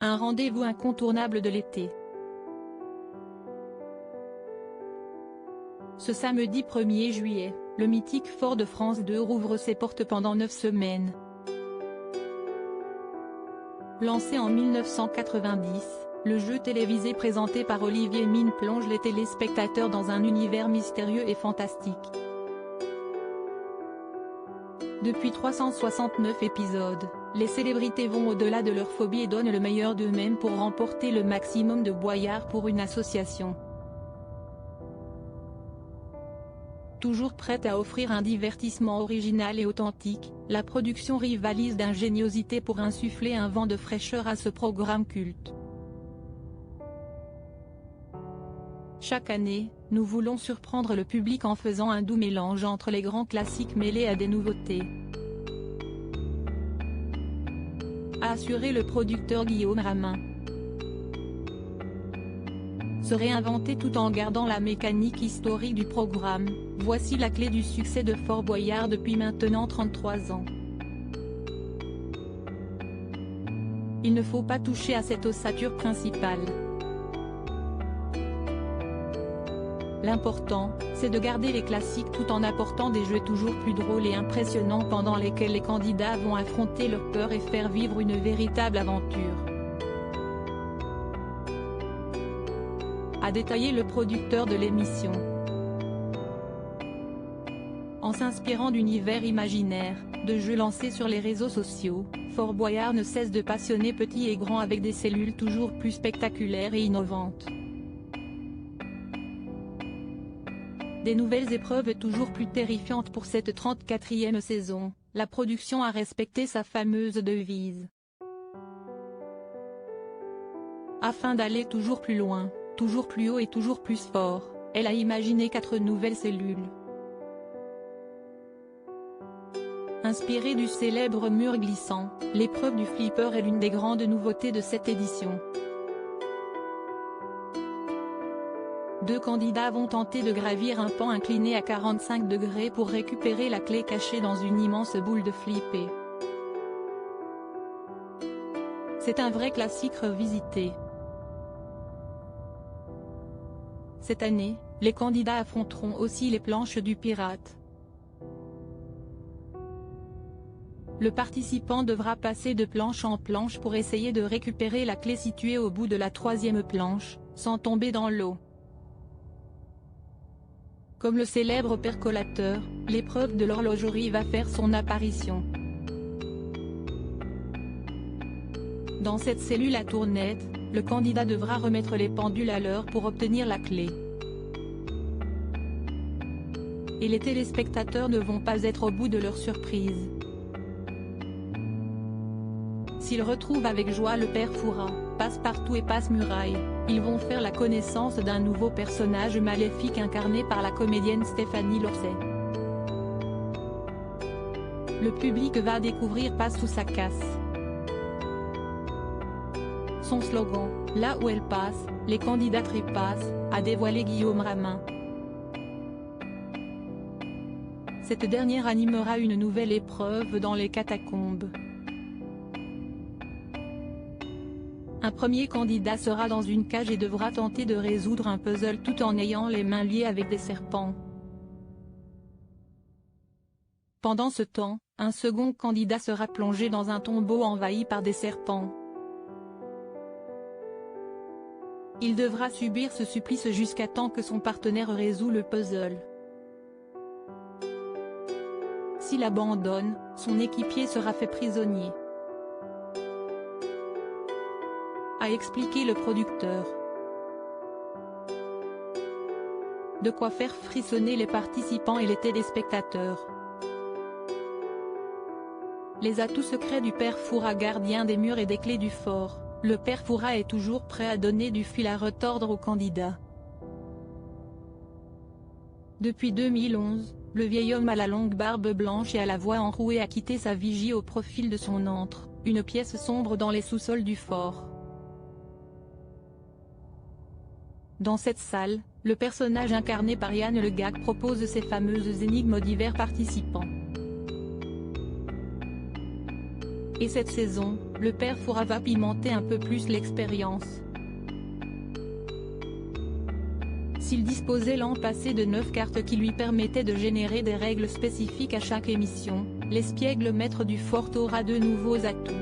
Un rendez-vous incontournable de l'été. Ce samedi 1er juillet, le mythique Fort de France 2 rouvre ses portes pendant 9 semaines. Lancé en 1990, le jeu télévisé présenté par Olivier Mine plonge les téléspectateurs dans un univers mystérieux et fantastique. Depuis 369 épisodes, les célébrités vont au-delà de leur phobie et donnent le meilleur d'eux-mêmes pour remporter le maximum de boyards pour une association. Toujours prête à offrir un divertissement original et authentique, la production rivalise d'ingéniosité pour insuffler un vent de fraîcheur à ce programme culte. Chaque année, nous voulons surprendre le public en faisant un doux mélange entre les grands classiques mêlés à des nouveautés, a assuré le producteur Guillaume Ramin. Se réinventer tout en gardant la mécanique historique du programme, voici la clé du succès de Fort Boyard depuis maintenant 33 ans. Il ne faut pas toucher à cette ossature principale. L'important, c'est de garder les classiques tout en apportant des jeux toujours plus drôles et impressionnants pendant lesquels les candidats vont affronter leurs peurs et faire vivre une véritable aventure, a détaillé le producteur de l'émission. En s'inspirant d'univers imaginaires, de jeux lancés sur les réseaux sociaux, Fort Boyard ne cesse de passionner petits et grands avec des cellules toujours plus spectaculaires et innovantes. Des nouvelles épreuves toujours plus terrifiantes pour cette 34e saison, la production a respecté sa fameuse devise. Afin d'aller toujours plus loin, toujours plus haut et toujours plus fort, elle a imaginé 4 nouvelles cellules. Inspirée du célèbre mur glissant, l'épreuve du flipper est l'une des grandes nouveautés de cette édition. 2 candidats vont tenter de gravir un pan incliné à 45 degrés pour récupérer la clé cachée dans une immense boule de flipper. C'est un vrai classique revisité. Cette année, les candidats affronteront aussi les planches du pirate. Le participant devra passer de planche en planche pour essayer de récupérer la clé située au bout de la 3e planche, sans tomber dans l'eau. Comme le célèbre percolateur, l'épreuve de l'horlogerie va faire son apparition. Dans cette cellule à tournettes, le candidat devra remettre les pendules à l'heure pour obtenir la clé. Et les téléspectateurs ne vont pas être au bout de leur surprise. S'ils retrouvent avec joie le père Fouras, Passe-Partout et Passe-Muraille, ils vont faire la connaissance d'un nouveau personnage maléfique incarné par la comédienne Stéphanie Lorset. Le public va découvrir Passe ou ça casse. Son slogan, là où elle passe, les candidats trépassent, a dévoilé Guillaume Ramin. Cette dernière animera une nouvelle épreuve dans les catacombes. Un premier candidat sera dans une cage et devra tenter de résoudre un puzzle tout en ayant les mains liées avec des serpents. Pendant ce temps, un second candidat sera plongé dans un tombeau envahi par des serpents. Il devra subir ce supplice jusqu'à temps que son partenaire résout le puzzle. S'il abandonne, son équipier sera fait prisonnier, a expliqué le producteur. De quoi faire frissonner les participants et les téléspectateurs. Les atouts secrets du père Fouras, gardien des murs et des clés du fort. Le père Fouras est toujours prêt à donner du fil à retordre aux candidats. Depuis 2011, le vieil homme à la longue barbe blanche et à la voix enrouée a quitté sa vigie au profil de son antre, une pièce sombre dans les sous-sols du fort. Dans cette salle, le personnage incarné par Yann Le Gag propose ses fameuses énigmes aux divers participants. Et cette saison, le père Fouras va pimenter un peu plus l'expérience. S'il disposait l'an passé de 9 cartes qui lui permettaient de générer des règles spécifiques à chaque émission, l'espiègle maître du fort aura de nouveaux atouts.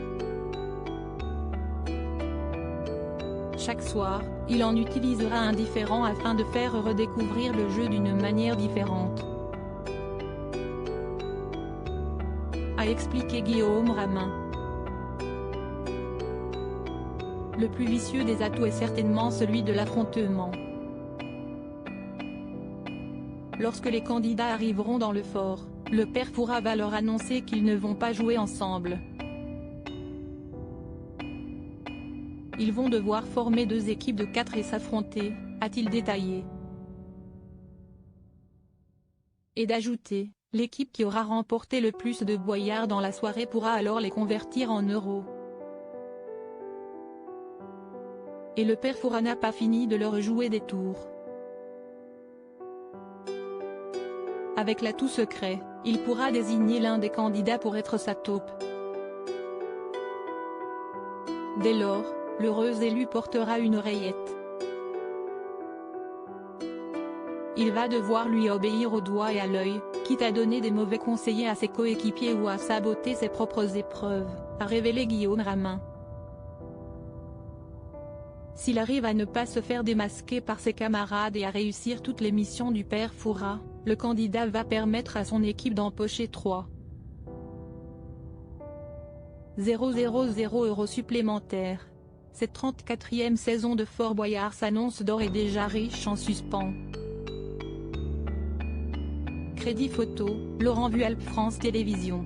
Chaque soir, il en utilisera un différent afin de faire redécouvrir le jeu d'une manière différente, a expliqué Guillaume Ramin. Le plus vicieux des atouts est certainement celui de l'affrontement. Lorsque les candidats arriveront dans le fort, le père Fouras va leur annoncer qu'ils ne vont pas jouer ensemble. Ils vont devoir former 2 équipes de 4 et s'affronter, a-t-il détaillé. Et d'ajouter, l'équipe qui aura remporté le plus de boyards dans la soirée pourra alors les convertir en euros. Et le père Fouras n'a pas fini de leur jouer des tours. Avec l'atout secret, il pourra désigner l'un des candidats pour être sa taupe. Dès lors, l'heureux élu portera une oreillette. Il va devoir lui obéir au doigt et à l'œil, quitte à donner des mauvais conseillers à ses coéquipiers ou à saboter ses propres épreuves, a révélé Guillaume Ramin. S'il arrive à ne pas se faire démasquer par ses camarades et à réussir toutes les missions du père Fouras, le candidat va permettre à son équipe d'empocher 3,000 € supplémentaires. Cette 34e saison de Fort Boyard s'annonce d'ores et déjà riche en suspens. Crédit photo, Laurent Vualp, France Télévisions.